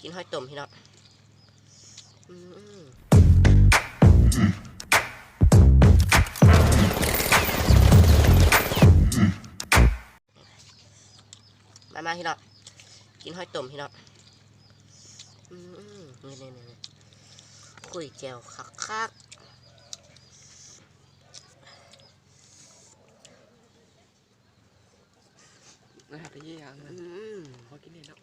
กินหอยต้มพี่น้องมาพี่น้องกินหอยต้มพี่น้องนี่คุยแจวคักน่าจะยี่ยังนะพอกินได้แล้ว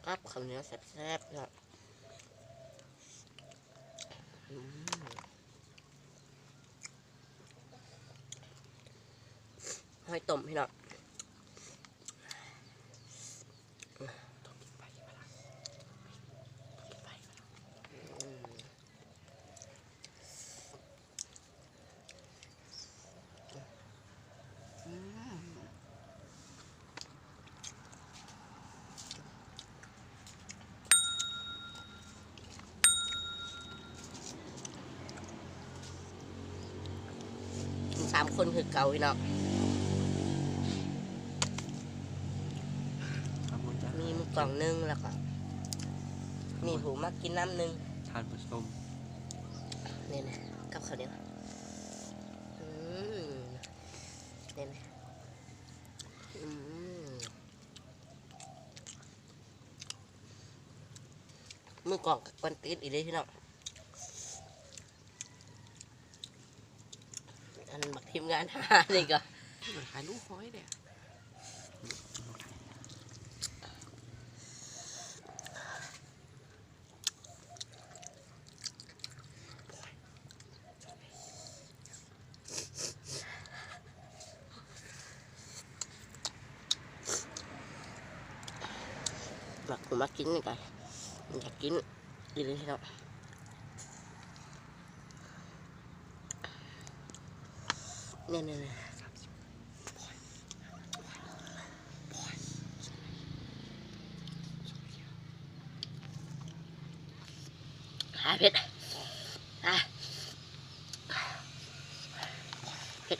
ครับข้าวเหนียวแซ่บๆพี่น้องหอยต้มพี่น้อง3 คนคือเก่าพี่น้องมีมือกล่องนึงแล้วก็มีผูมากินน้ำนึงทานผสมนี่นะกับข้าวเหนียวนี่นะมือกล่องกับกวนตีนอีกเลยพี่น้องอันบักทีมงานหานี่ก็ขายลูกห้อยเนี่ยบักผมมากินนี่กันอยากกินอีกเลยพี่น้องนี่หาเผ็ดเผ็ด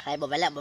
ใครบอกไปแล้ว